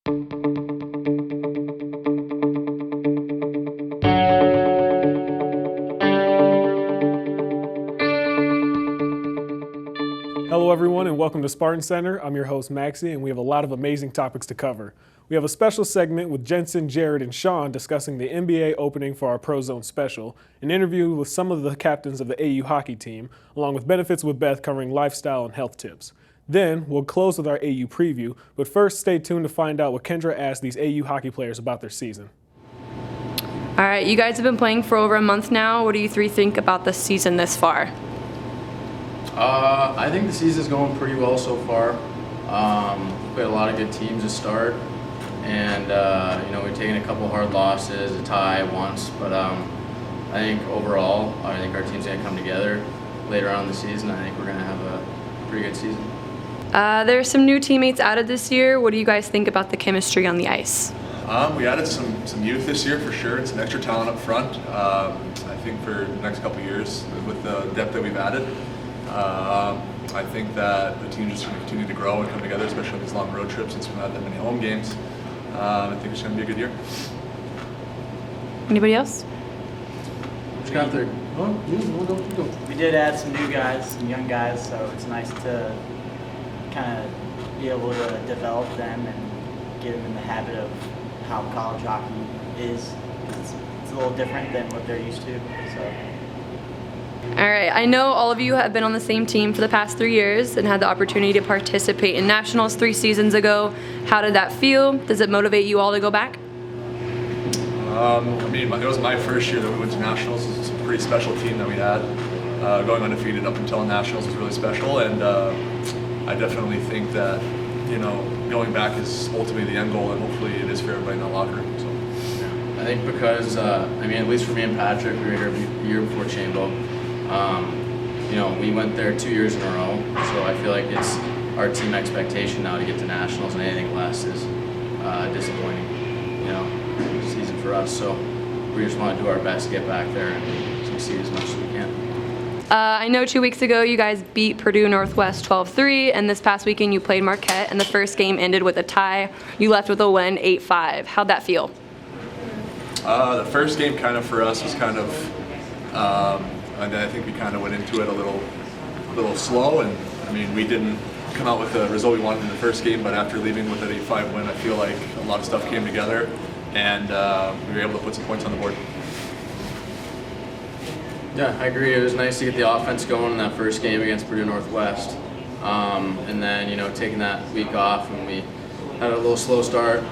Hello everyone and welcome to SpartanCenter. I'm your host Maxie and we have a lot of amazing topics to cover. We have a special segment with Jensen, Jared, and Sean discussing the NBA opening for our ProZone special, an interview with some of the captains of the AU hockey team, along with Benefits with Beth covering lifestyle and health tips. Then we'll close with our AU preview, but first stay tuned to find out what Kendra asked these AU hockey players about their season. All right, you guys have been playing for over a month now. What do you three think about the season this far? I think the season's going pretty well so far. We had a lot of good teams to start, and we've taken a couple hard losses, a tie once, but I think overall, I think our team's gonna come together later on in the season. I think we're gonna have a pretty good season. There's some new teammates added this year. What do you guys think about the chemistry on the ice? We added some youth this year for sure. It's an extra talent up front. I think for the next couple of years, with the depth that we've added, I think that the team just going to continue to grow and come together, especially on these long road trips since we don't have that many home games. I think it's going to be a good year. Anybody else? Which got there? We did add some new guys, some young guys, so it's nice to kind of be able to develop them and get them in the habit of how college hockey is. It's a little different than what they're used to. So. All right, I know all of you have been on the same team for the past 3 years and had the opportunity to participate in nationals 3 seasons ago. How did that feel? Does it motivate you all to go back? It was my first year that we went to nationals. It's a pretty special team that we had. Going undefeated up until nationals was really special, and I definitely think that going back is ultimately the end goal, and hopefully it is for everybody in the locker room. So. I think because, at least for me and Patrick, we were here a year before Chambo. We went there 2 years in a row, so I feel like it's our team expectation now to get to nationals, and anything less is disappointing, season for us. So we just want to do our best to get back there and succeed as much as we can. I know 2 weeks ago you guys beat Purdue Northwest 12-3, and this past weekend you played Marquette, and the first game ended with a tie. You left with a win, 8-5. How'd that feel? The first game kind of for us was kind of, and I think we kind of went into it a little slow, and we didn't come out with the result we wanted in the first game, but after leaving with that 8-5 win, I feel like a lot of stuff came together, and we were able to put some points on the board. Yeah, I agree. It was nice to get the offense going in that first game against Purdue Northwest. And then, taking that week off, and we had a little slow start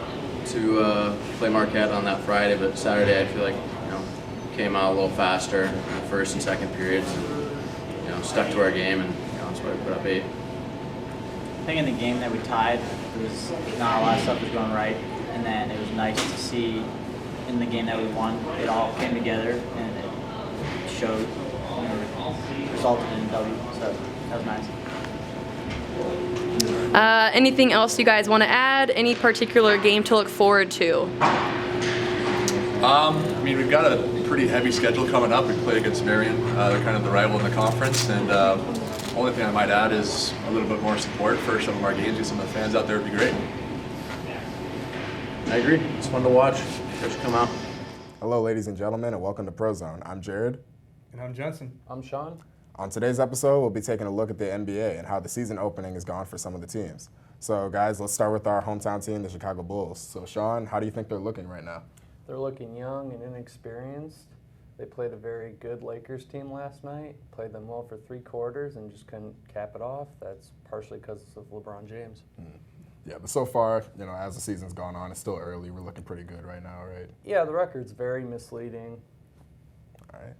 to play Marquette on that Friday, but Saturday I feel like, came out a little faster in the first and second periods, and, stuck to our game, and that's why we put up 8. I think in the game that we tied, it was not a lot of stuff was going right, and then it was nice to see in the game that we won, it all came together, and it showed, resulted in a W, so that was nice. Anything else you guys want to add? Any particular game to look forward to? We've got a pretty heavy schedule coming up. We play against Marion. They're kind of the rival in the conference, and only thing I might add is a little bit more support for some of our games. Get some of the fans out there would be great. I agree. It's fun to watch. Just come out. Hello, ladies and gentlemen, and welcome to ProZone. I'm Jared. And I'm Jensen. I'm Sean. On today's episode, we'll be taking a look at the NBA and how the season opening has gone for some of the teams. So, guys, let's start with our hometown team, the Chicago Bulls. So, Sean, how do you think they're looking right now? They're looking young and inexperienced. They played a very good Lakers team last night, played them well for 3 quarters and just couldn't cap it off. That's partially because of LeBron James. Yeah, but so far, as the season's gone on, it's still early. We're looking pretty good right now, right? Yeah, the record's very misleading. All right.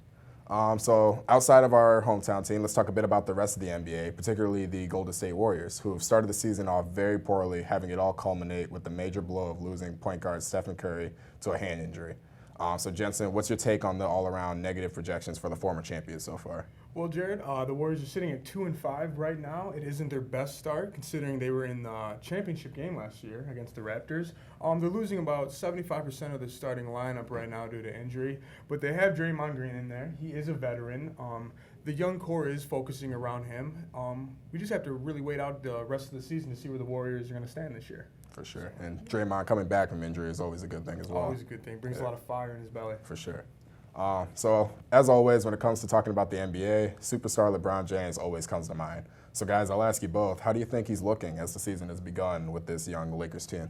So outside of our hometown team, let's talk a bit about the rest of the NBA, particularly the Golden State Warriors, who have started the season off very poorly, having it all culminate with the major blow of losing point guard Stephen Curry to a hand injury. So Jensen, what's your take on the all-around negative projections for the former champions so far? Well, Jared, the Warriors are sitting at 2-5 right now. It isn't their best start, considering they were in the championship game last year against the Raptors. They're losing about 75% of their starting lineup right now due to injury, but they have Draymond Green in there. He is a veteran. The young core is focusing around him. We just have to really wait out the rest of the season to see where the Warriors are going to stand this year. For sure. And Draymond coming back from injury is always a good thing as well. Always a good thing. Brings a lot of fire in his belly. For sure. So, as always, when it comes to talking about the NBA, superstar LeBron James always comes to mind. So, guys, I'll ask you both, how do you think he's looking as the season has begun with this young Lakers team?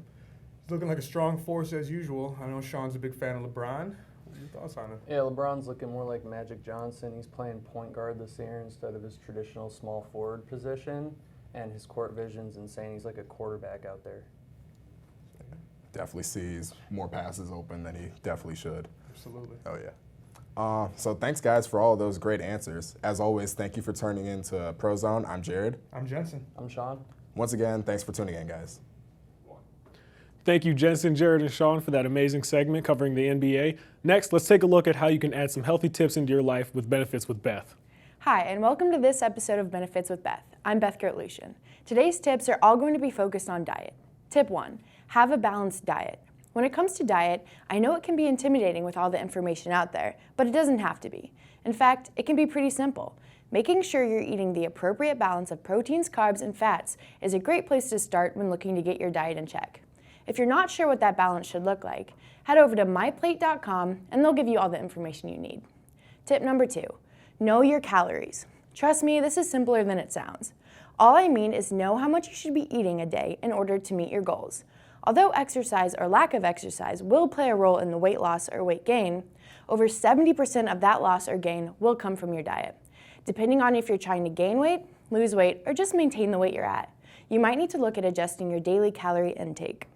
He's looking like a strong force as usual. I know Sean's a big fan of LeBron. What are your thoughts on it? Yeah, LeBron's looking more like Magic Johnson. He's playing point guard this year instead of his traditional small forward position, and his court vision's insane. He's like a quarterback out there. Definitely sees more passes open than he definitely should. Absolutely. Oh, yeah. So thanks, guys, for all of those great answers. As always, thank you for tuning in to ProZone. I'm Jared. I'm Jensen. I'm Sean. Once again, thanks for tuning in, guys. Thank you, Jensen, Jared, and Sean, for that amazing segment covering the NBA. Next, let's take a look at how you can add some healthy tips into your life with Benefits with Beth. Hi, and welcome to this episode of Benefits with Beth. I'm Beth Gertlucian. Today's tips are all going to be focused on diet. Tip 1, have a balanced diet. When it comes to diet, I know it can be intimidating with all the information out there, but it doesn't have to be. In fact, it can be pretty simple. Making sure you're eating the appropriate balance of proteins, carbs, and fats is a great place to start when looking to get your diet in check. If you're not sure what that balance should look like, head over to myplate.com and they'll give you all the information you need. Tip number 2, know your calories. Trust me, this is simpler than it sounds. All I mean is know how much you should be eating a day in order to meet your goals. Although exercise or lack of exercise will play a role in the weight loss or weight gain, over 70% of that loss or gain will come from your diet. Depending on if you're trying to gain weight, lose weight, or just maintain the weight you're at, you might need to look at adjusting your daily calorie intake.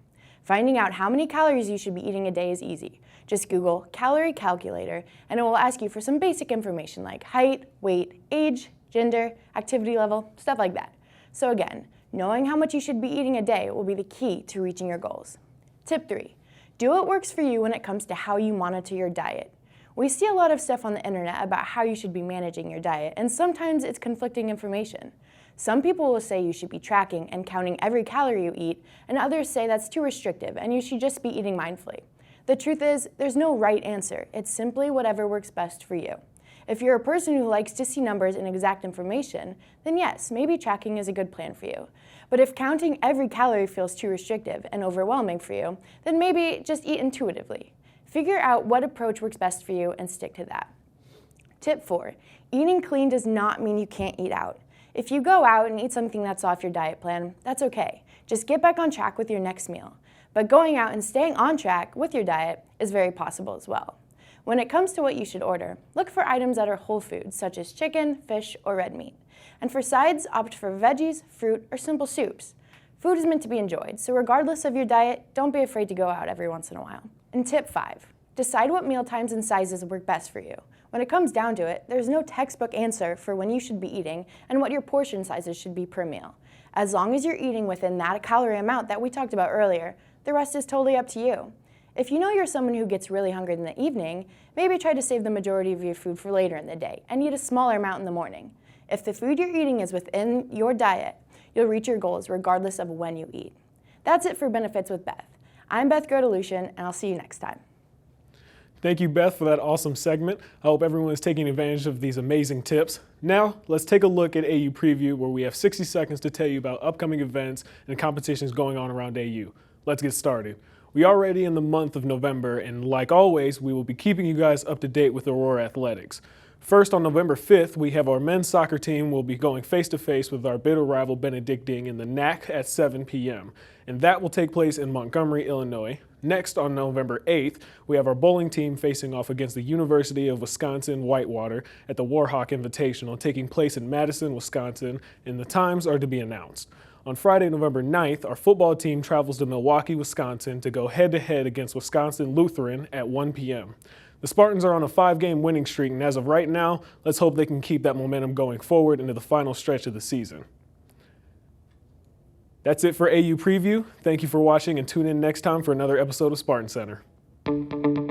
Finding out how many calories you should be eating a day is easy. Just Google calorie calculator and it will ask you for some basic information like height, weight, age, gender, activity level, stuff like that. So again, knowing how much you should be eating a day will be the key to reaching your goals. Tip 3, do what works for you when it comes to how you monitor your diet. We see a lot of stuff on the internet about how you should be managing your diet, and sometimes it's conflicting information. Some people will say you should be tracking and counting every calorie you eat, and others say that's too restrictive and you should just be eating mindfully. The truth is, there's no right answer. It's simply whatever works best for you. If you're a person who likes to see numbers and exact information, then yes, maybe tracking is a good plan for you. But if counting every calorie feels too restrictive and overwhelming for you, then maybe just eat intuitively. Figure out what approach works best for you and stick to that. Tip 4, eating clean does not mean you can't eat out. If you go out and eat something that's off your diet plan, that's okay. Just get back on track with your next meal. But going out and staying on track with your diet is very possible as well. When it comes to what you should order, look for items that are whole foods, such as chicken, fish, or red meat. And for sides, opt for veggies, fruit, or simple soups. Food is meant to be enjoyed, so regardless of your diet, don't be afraid to go out every once in a while. And tip 5, decide what meal times and sizes work best for you. When it comes down to it, there's no textbook answer for when you should be eating and what your portion sizes should be per meal. As long as you're eating within that calorie amount that we talked about earlier, the rest is totally up to you. If you know you're someone who gets really hungry in the evening, maybe try to save the majority of your food for later in the day and eat a smaller amount in the morning. If the food you're eating is within your diet, you'll reach your goals regardless of when you eat. That's it for Benefits with Beth. I'm Beth Gertlucian, and I'll see you next time. Thank you, Beth, for that awesome segment. I hope everyone is taking advantage of these amazing tips. Now, let's take a look at AU Preview, where we have 60 seconds to tell you about upcoming events and competitions going on around AU. Let's get started. We are already in the month of November, and like always, we will be keeping you guys up to date with Aurora Athletics. First, on November 5th, we have our men's soccer team will be going face-to-face with our bitter rival Benedictine in the NAC at 7 p.m., and that will take place in Montgomery, Illinois. Next, on November 8th, we have our bowling team facing off against the University of Wisconsin-Whitewater at the Warhawk Invitational, taking place in Madison, Wisconsin, and the times are to be announced. On Friday, November 9th, our football team travels to Milwaukee, Wisconsin to go head-to-head against Wisconsin Lutheran at 1 p.m. The Spartans are on a 5-game winning streak, and as of right now, let's hope they can keep that momentum going forward into the final stretch of the season. That's it for AU Preview. Thank you for watching, and tune in next time for another episode of SpartanCenter.